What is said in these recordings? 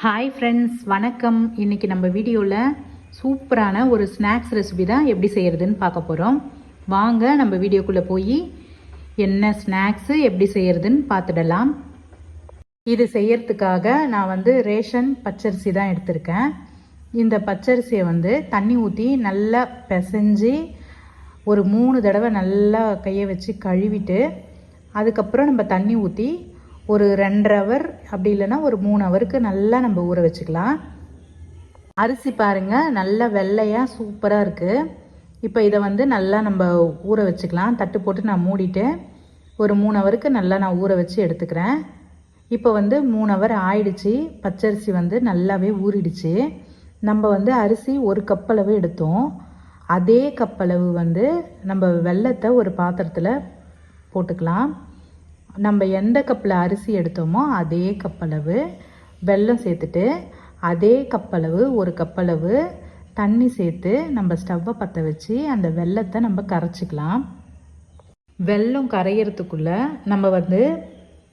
Hi friends, வணக்கம். இன்றைக்கி நம்ம வீடியோவில் சூப்பரான ஒரு ஸ்நாக்ஸ் ரெசிபி தான் எப்படி செய்கிறதுன்னு பார்க்க போகிறோம். வாங்க நம்ம வீடியோக்குள்ளே போய் என்ன ஸ்நாக்ஸு எப்படி செய்கிறதுன்னு பார்த்துடலாம். இது செய்யறதுக்காக நான் ரேஷன் பச்சரிசி தான் எடுத்திருக்கேன். இந்த பச்சரிசியை தண்ணி ஊற்றி நல்லா பிசைஞ்சு ஒரு 3 தடவை நல்லா கையை வச்சு கழுவிட்டு அதுக்கப்புறம் நம்ம தண்ணி ஊற்றி ஒரு 2 ஹவர் அப்படி இல்லைன்னா ஒரு 3 ஹவருக்கு நல்லா நம்ம ஊற வச்சுக்கலாம். அரிசி பாருங்கள், நல்லா வெள்ளையாக சூப்பராக இருக்குது. இப்போ இதை நல்லா நம்ம ஊற வச்சுக்கலாம். தட்டு போட்டு நான் மூடிட்டு ஒரு 3 ஹவருக்கு நல்லா நான் ஊற வச்சு எடுத்துக்கிறேன். இப்போ 3 ஹவர் ஆயிடுச்சு. பச்சரிசி நல்லாவே ஊறிடுச்சு. நம்ம அரிசி 1 கப் அளவு எடுத்தோம். அதே கப்பளவு நம்ம வெல்லத்தை ஒரு பாத்திரத்தில் போட்டுக்கலாம். நம்ம எந்த கப்பில் அரிசி எடுத்தோமோ அதே கப்பளவு வெல்லம் சேர்த்துட்டு அதே கப்பளவு 1 கப்பளவு தண்ணி சேர்த்து நம்ம ஸ்டவ்வை பற்ற வச்சு அந்த வெல்லத்தை நம்ம கரைச்சிக்கலாம். வெல்லம் கரையிறதுக்குள்ளே நம்ம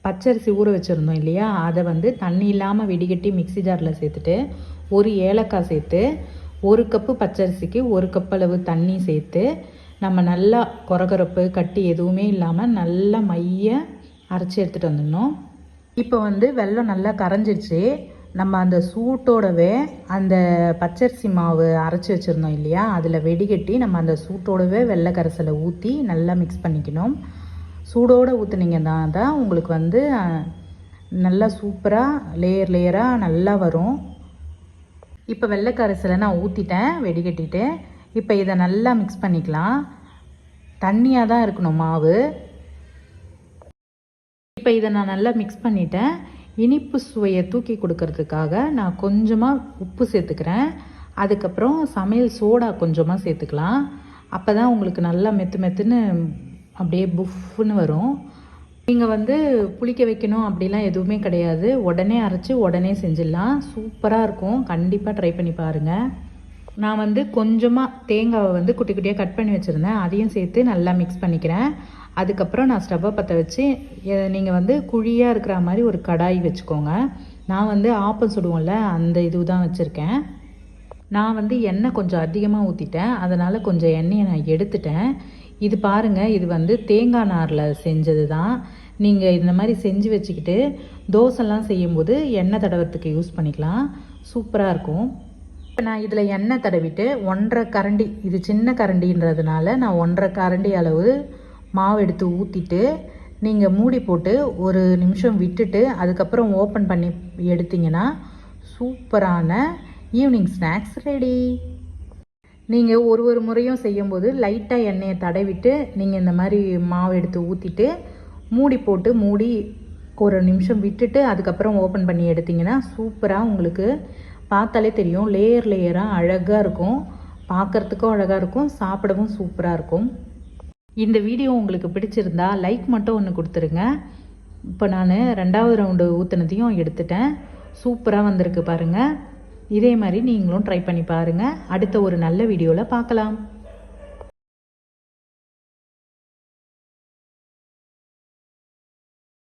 பச்சரிசி ஊற வச்சுருந்தோம் இல்லையா, அதை தண்ணி இல்லாமல் வெடிகட்டி மிக்சி ஜாரில் சேர்த்துட்டு ஒரு ஏலக்காய் சேர்த்து 1 கப்பு பச்சரிசிக்கு 1 கப்பளவு தண்ணி சேர்த்து நம்ம நல்லா கொரகொரப்பு கட்டி எதுவுமே இல்லாமல் நல்லா மைய அரைச்சி எடுத்துகிட்டு வந்துடணும். இப்போ வெல்லம் நல்லா கரைஞ்சிருச்சு. நம்ம அந்த சூட்டோடவே அந்த பச்சரிசி மாவு அரைச்சி வச்சுருந்தோம் இல்லையா, அதில் வெடிகட்டி நம்ம அந்த சூட்டோடவே வெள்ளை கரைசலை ஊற்றி நல்லா மிக்ஸ் பண்ணிக்கணும். சூடோடு ஊற்றுனீங்கன்னா தான் உங்களுக்கு நல்லா சூப்பராக லேயர் லேயராக நல்லா வரும். இப்போ வெள்ளை கரைசலை நான் ஊற்றிட்டேன் வெடிகட்டிட்டு. இப்போ இதை நல்லா மிக்ஸ் பண்ணிக்கலாம். தண்ணியாக தான் இருக்கணும் மாவு. இப்போ இதை நான் நல்லா மிக்ஸ் பண்ணிட்டேன். இனிப்பு சுவையை தூக்கி கொடுக்கறதுக்காக நான் கொஞ்சமாக உப்பு சேர்த்துக்கிறேன். அதுக்கப்புறம் சமையல் சோடா கொஞ்சமாக சேர்த்துக்கலாம். அப்போ தான் உங்களுக்கு நல்லா மெத்துன்னு அப்படியே புஃப்னு வரும். நீங்கள் புளிக்க வைக்கணும் அப்படிலாம் எதுவுமே கிடையாது. உடனே அரைச்சி உடனே செஞ்சிடலாம். சூப்பராக இருக்கும். கண்டிப்பாக ட்ரை பண்ணி பாருங்கள். நான் கொஞ்சமாக தேங்காவை குட்டி குட்டியாக கட் பண்ணி வச்சுருந்தேன். அதையும் சேர்த்து நல்லா மிக்ஸ் பண்ணிக்கிறேன். அதுக்கப்புறம் நான் ஸ்டவ்வை பற்ற வச்சு நீங்கள் குழியாக இருக்கிற மாதிரி ஒரு கடாய் வச்சுக்கோங்க. நான் ஆப்பம் சுடுவோம்ல அந்த இது தான் வச்சுருக்கேன். நான் எண்ணெய் கொஞ்சம் அதிகமாக ஊற்றிட்டேன். அதனால் கொஞ்சம் எண்ணெயை நான் எடுத்துட்டேன். இது பாருங்கள், இது தேங்காய் நாரில் செஞ்சது தான். நீங்கள் இந்த மாதிரி செஞ்சு வச்சுக்கிட்டு தோசைலாம் செய்யும்போது எண்ணெய் தடவத்துக்கு யூஸ் பண்ணிக்கலாம். சூப்பராக இருக்கும். இப்போ நான் இதில் எண்ணெய் தடவிட்டு 1.5 கரண்டி, இது சின்ன கரண்டின்றதுனால நான் 1.5 கரண்டி அளவு மாவு எடுத்து ஊற்றிட்டு நீங்கள் மூடி போட்டு ஒரு நிமிஷம் விட்டுட்டு அதுக்கப்புறம் ஓப்பன் பண்ணி எடுத்திங்கன்னா சூப்பரான ஈவினிங் ஸ்நாக்ஸ் ரெடி. நீங்கள் ஒரு முறையும் செய்யும்போது லைட்டாக எண்ணெயை தடவிட்டு நீங்கள் இந்த மாதிரி மாவு எடுத்து ஊற்றிட்டு மூடி போட்டு மூடி ஒரு நிமிஷம் விட்டுட்டு அதுக்கப்புறம் ஓப்பன் பண்ணி எடுத்திங்கன்னா சூப்பராக உங்களுக்கு பார்த்தாலே தெரியும், லேயர் லேயராக அழகாக இருக்கும். பார்க்குறதுக்கும் அழகாக இருக்கும், சாப்பிடவும் சூப்பராக இருக்கும். இந்த வீடியோ உங்களுக்கு பிடிச்சிருந்தா லைக் மட்டும் ஒன்று கொடுத்துருங்க. இப்போ நான் 2வது ரவுண்டு ஊற்றுனதையும் எடுத்துட்டேன். சூப்பராக வந்திருக்கு பாருங்கள். இதே மாதிரி நீங்களும் ட்ரை பண்ணி பாருங்கள். அடுத்த ஒரு நல்ல வீடியோவில் பார்க்கலாம்.